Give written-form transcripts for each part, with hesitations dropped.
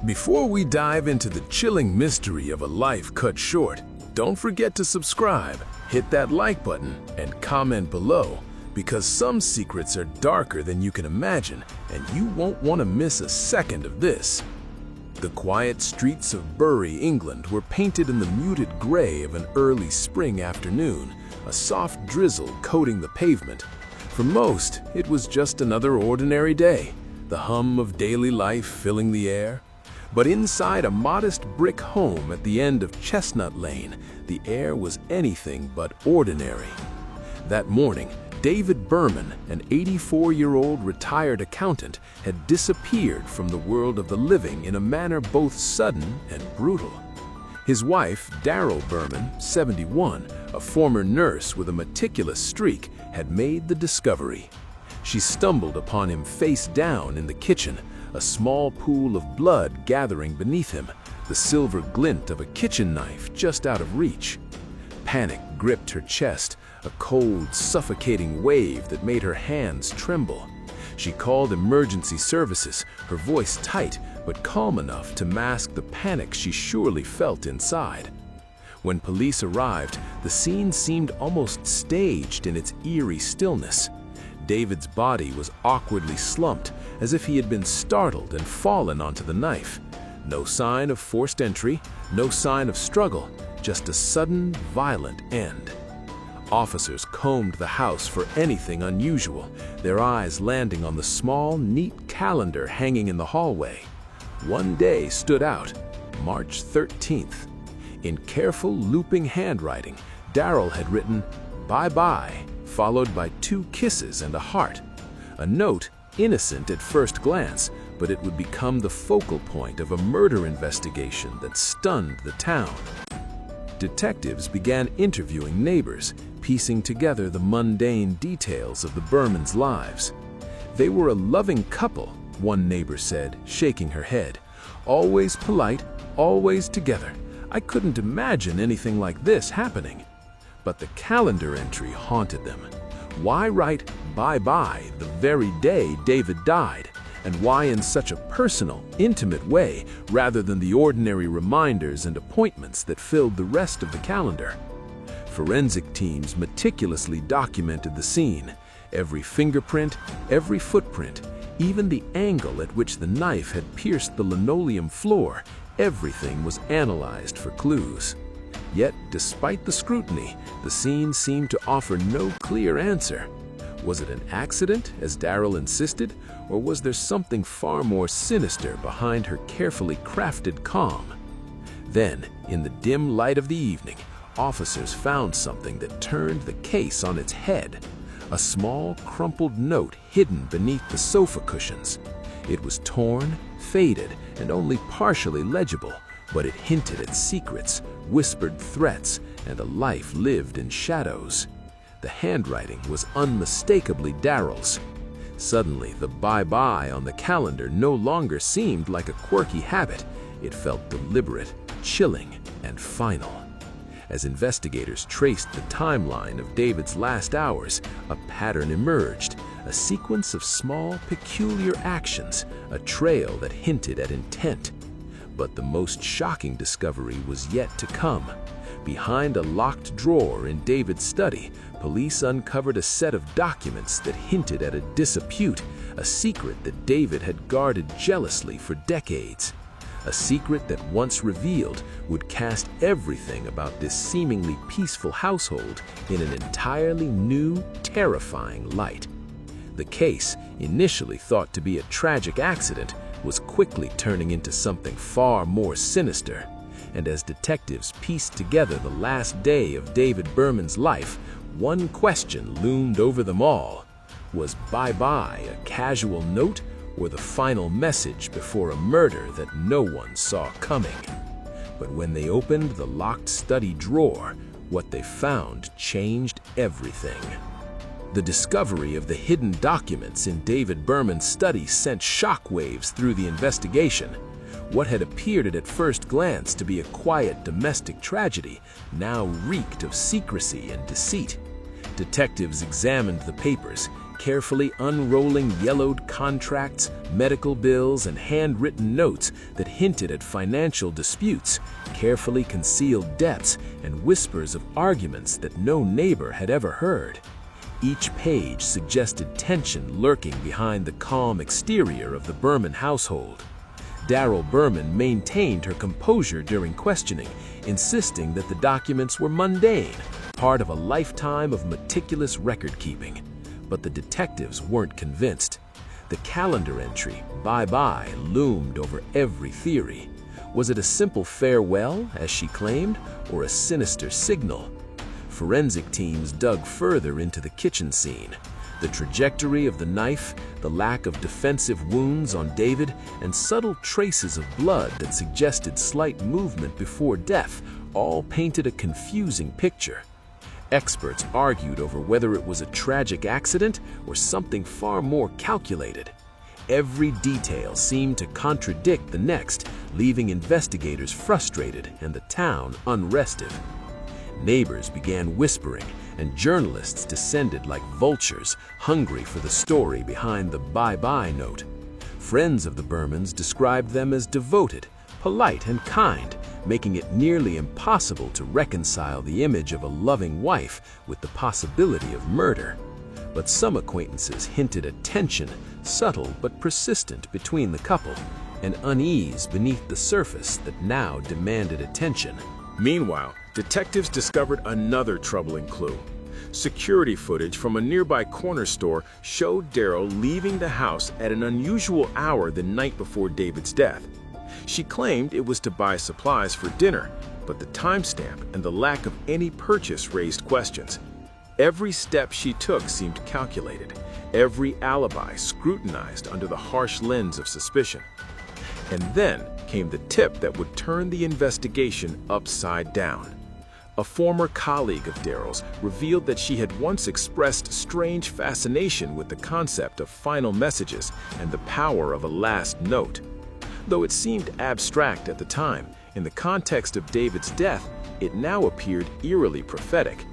Before we dive into the chilling mystery of a life cut short, don't forget to subscribe, hit that like button, and comment below, because some secrets are darker than you can imagine, and you won't want to miss a second of this. The quiet streets of Bury, England were painted in the muted gray of an early spring afternoon, a soft drizzle coating the pavement. For most, it was just another ordinary day, the hum of daily life filling the air. But inside a modest brick home at the end of Chestnut Lane, the air was anything but ordinary. That morning, David Berman, an 84-year-old retired accountant, had disappeared from the world of the living in a manner both sudden and brutal. His wife, Daryl Berman, 71, a former nurse with a meticulous streak, had made the discovery. She stumbled upon him face down in the kitchen, a small pool of blood gathering beneath him, the silver glint of a kitchen knife just out of reach. Panic gripped her chest, a cold, suffocating wave that made her hands tremble. She called emergency services, her voice tight but calm enough to mask the panic she surely felt inside. When police arrived, the scene seemed almost staged in its eerie stillness. David's body was awkwardly slumped, as if he had been startled and fallen onto the knife. No sign of forced entry, no sign of struggle, just a sudden, violent end. Officers combed the house for anything unusual, their eyes landing on the small, neat calendar hanging in the hallway. One day stood out, March 13th. In careful, looping handwriting, Daryl had written, "Bye-bye," followed by 2 kisses and a heart. A note, innocent at first glance, but it would become the focal point of a murder investigation that stunned the town. Detectives began interviewing neighbors, piecing together the mundane details of the Bermans' lives. They were a loving couple, one neighbor said, shaking her head. Always polite, always together. I couldn't imagine anything like this happening. But the calendar entry haunted them. Why write "bye-bye" the very day David died? And why in such a personal, intimate way, rather than the ordinary reminders and appointments that filled the rest of the calendar? Forensic teams meticulously documented the scene. Every fingerprint, every footprint, even the angle at which the knife had pierced the linoleum floor, everything was analyzed for clues. Yet, despite the scrutiny, the scene seemed to offer no clear answer. Was it an accident, as Daryl insisted, or was there something far more sinister behind her carefully crafted calm? Then, in the dim light of the evening, officers found something that turned the case on its head. A small, crumpled note hidden beneath the sofa cushions. It was torn, faded, and only partially legible, but it hinted at secrets, whispered threats, and a life lived in shadows. The handwriting was unmistakably Daryl's. Suddenly, the bye-bye on the calendar no longer seemed like a quirky habit. It felt deliberate, chilling, and final. As investigators traced the timeline of David's last hours, a pattern emerged, a sequence of small, peculiar actions, a trail that hinted at intent. But the most shocking discovery was yet to come. Behind a locked drawer in David's study, police uncovered a set of documents that hinted at a disrepute, a secret that David had guarded jealously for decades. A secret that, once revealed, would cast everything about this seemingly peaceful household in an entirely new, terrifying light. The case, initially thought to be a tragic accident, was quickly turning into something far more sinister. And as detectives pieced together the last day of David Berman's life, one question loomed over them all. Was bye-bye a casual note, or the final message before a murder that no one saw coming? But when they opened the locked study drawer, what they found changed everything. The discovery of the hidden documents in David Berman's study sent shockwaves through the investigation. What had appeared at first glance to be a quiet domestic tragedy now reeked of secrecy and deceit. Detectives examined the papers, carefully unrolling yellowed contracts, medical bills, and handwritten notes that hinted at financial disputes, carefully concealed debts, and whispers of arguments that no neighbor had ever heard. Each page suggested tension lurking behind the calm exterior of the Berman household. Daryl Berman maintained her composure during questioning, insisting that the documents were mundane, part of a lifetime of meticulous record-keeping. But the detectives weren't convinced. The calendar entry, "Bye-bye," loomed over every theory. Was it a simple farewell, as she claimed, or a sinister signal? Forensic teams dug further into the kitchen scene. The trajectory of the knife, the lack of defensive wounds on David, and subtle traces of blood that suggested slight movement before death all painted a confusing picture. Experts argued over whether it was a tragic accident or something far more calculated. Every detail seemed to contradict the next, leaving investigators frustrated and the town unrested. Neighbors began whispering, and journalists descended like vultures, hungry for the story behind the bye-bye note. Friends of the Bermans described them as devoted, polite, and kind, making it nearly impossible to reconcile the image of a loving wife with the possibility of murder. But some acquaintances hinted at tension, subtle but persistent, between the couple, and unease beneath the surface that now demanded attention. Meanwhile, detectives discovered another troubling clue. Security footage from a nearby corner store showed Daryl leaving the house at an unusual hour the night before David's death. She claimed it was to buy supplies for dinner, but the timestamp and the lack of any purchase raised questions. Every step she took seemed calculated, every alibi scrutinized under the harsh lens of suspicion. And then came the tip that would turn the investigation upside down. A former colleague of Daryl's revealed that she had once expressed strange fascination with the concept of final messages and the power of a last note. Though it seemed abstract at the time, in the context of David's death, it now appeared eerily prophetic.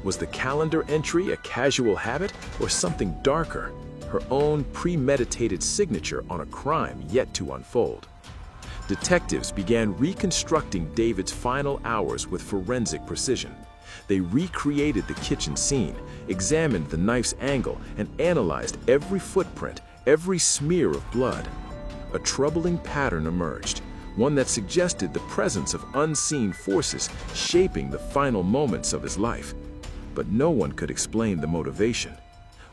Was the calendar entry a casual habit or something darker, her own premeditated signature on a crime yet to unfold? Detectives began reconstructing David's final hours with forensic precision. They recreated the kitchen scene, examined the knife's angle, and analyzed every footprint, every smear of blood. A troubling pattern emerged, one that suggested the presence of unseen forces shaping the final moments of his life. But no one could explain the motivation.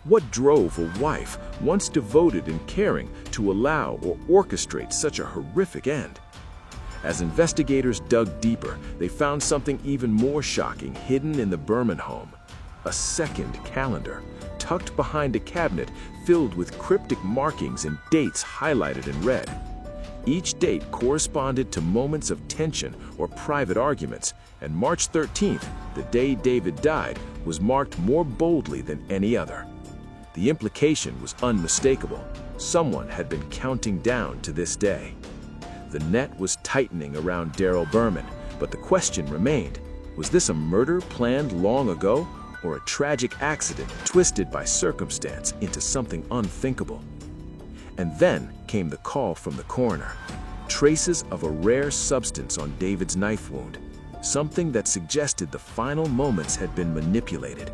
What drove a wife, once devoted and caring, to allow or orchestrate such a horrific end? As investigators dug deeper, they found something even more shocking hidden in the Berman home. A second calendar, tucked behind a cabinet filled with cryptic markings and dates highlighted in red. Each date corresponded to moments of tension or private arguments, and March 13th, the day David died, was marked more boldly than any other. The implication was unmistakable. Someone had been counting down to this day. The net was tightening around Daryl Berman, but the question remained: was this a murder planned long ago, or a tragic accident twisted by circumstance into something unthinkable? And then came the call from the coroner. Traces of a rare substance on David's knife wound, something that suggested the final moments had been manipulated.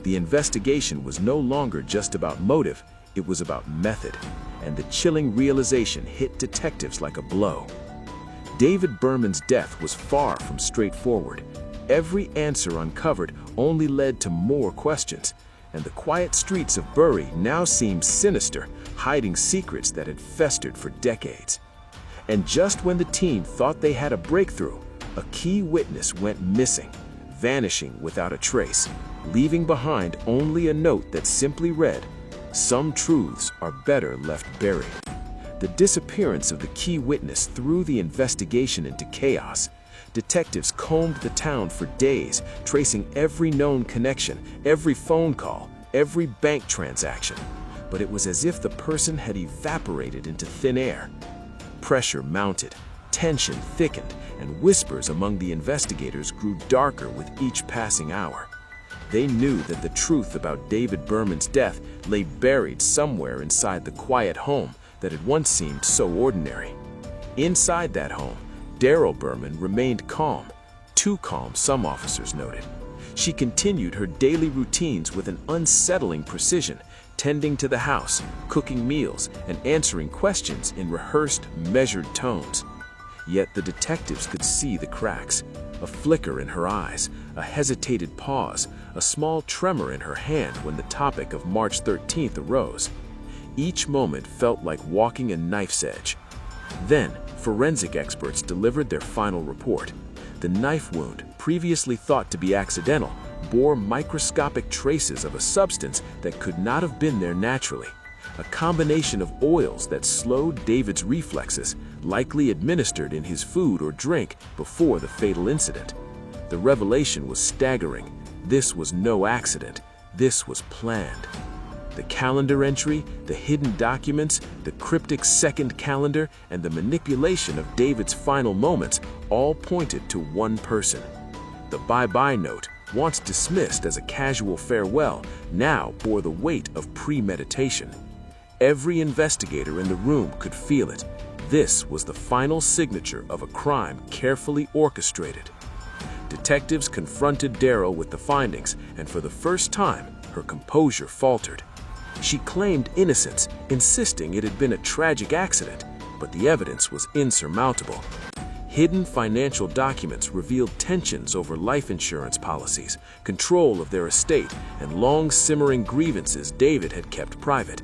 The investigation was no longer just about motive, it was about method, and the chilling realization hit detectives like a blow. David Berman's death was far from straightforward. Every answer uncovered only led to more questions, and the quiet streets of Bury now seemed sinister, hiding secrets that had festered for decades. And just when the team thought they had a breakthrough, a key witness went missing, vanishing without a trace, leaving behind only a note that simply read, "Some truths are better left buried." The disappearance of the key witness threw the investigation into chaos. Detectives combed the town for days, tracing every known connection, every phone call, every bank transaction. But it was as if the person had evaporated into thin air. Pressure mounted, tension thickened, and whispers among the investigators grew darker with each passing hour. They knew that the truth about David Berman's death lay buried somewhere inside the quiet home that had once seemed so ordinary. Inside that home, Daryl Berman remained calm, too calm, some officers noted. She continued her daily routines with an unsettling precision, tending to the house, cooking meals, and answering questions in rehearsed, measured tones. Yet the detectives could see the cracks, a flicker in her eyes, a hesitated pause, a small tremor in her hand when the topic of March 13th arose. Each moment felt like walking a knife's edge. Then, forensic experts delivered their final report. The knife wound, previously thought to be accidental, bore microscopic traces of a substance that could not have been there naturally. A combination of oils that slowed David's reflexes, likely administered in his food or drink before the fatal incident. The revelation was staggering. This was no accident. This was planned. The calendar entry, the hidden documents, the cryptic second calendar, and the manipulation of David's final moments all pointed to one person. The bye-bye note, once dismissed as a casual farewell, now bore the weight of premeditation. Every investigator in the room could feel it. This was the final signature of a crime carefully orchestrated. Detectives confronted Daryl with the findings, and for the first time, her composure faltered. She claimed innocence, insisting it had been a tragic accident, but the evidence was insurmountable. Hidden financial documents revealed tensions over life insurance policies, control of their estate, and long-simmering grievances David had kept private.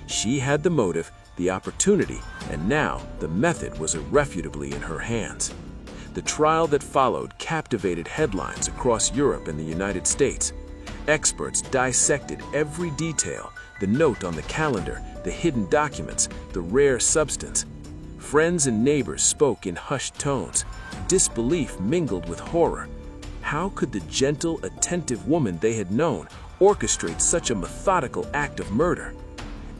She had the motive, the opportunity, and now the method was irrefutably in her hands. The trial that followed captivated headlines across Europe and the United States. Experts dissected every detail, the note on the calendar, the hidden documents, the rare substance. Friends and neighbors spoke in hushed tones. Disbelief mingled with horror. How could the gentle, attentive woman they had known orchestrate such a methodical act of murder?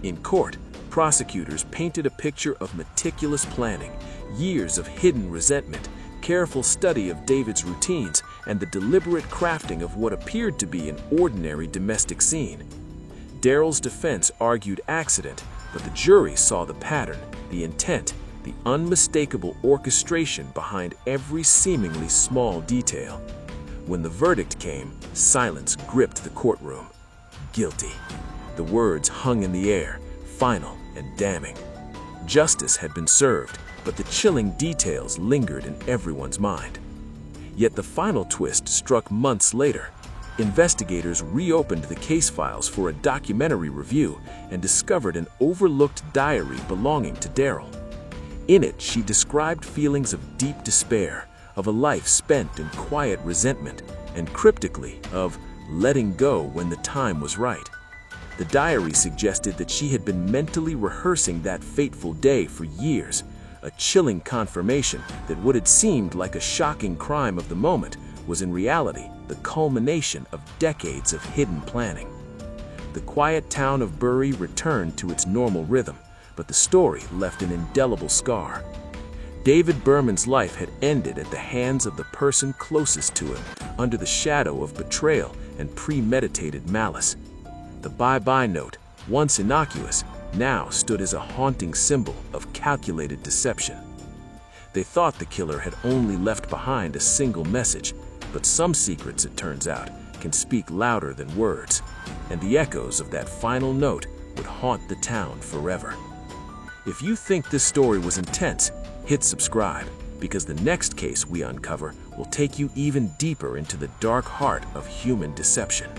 In court, prosecutors painted a picture of meticulous planning, years of hidden resentment, careful study of David's routines, and the deliberate crafting of what appeared to be an ordinary domestic scene. Daryl's defense argued accident, but the jury saw the pattern, the intent, the unmistakable orchestration behind every seemingly small detail. When the verdict came, silence gripped the courtroom. Guilty. The words hung in the air, final and damning. Justice had been served, but the chilling details lingered in everyone's mind. Yet the final twist struck months later. Investigators reopened the case files for a documentary review and discovered an overlooked diary belonging to Daryl. In it, she described feelings of deep despair, of a life spent in quiet resentment, and cryptically, of letting go when the time was right. The diary suggested that she had been mentally rehearsing that fateful day for years, a chilling confirmation that what had seemed like a shocking crime of the moment was in reality the culmination of decades of hidden planning. The quiet town of Bury returned to its normal rhythm, but the story left an indelible scar. David Berman's life had ended at the hands of the person closest to him, under the shadow of betrayal and premeditated malice. The bye-bye note, once innocuous, now stood as a haunting symbol of calculated deception. They thought the killer had only left behind a single message, but some secrets, it turns out, can speak louder than words, and the echoes of that final note would haunt the town forever. If you think this story was intense, hit subscribe, because the next case we uncover will take you even deeper into the dark heart of human deception.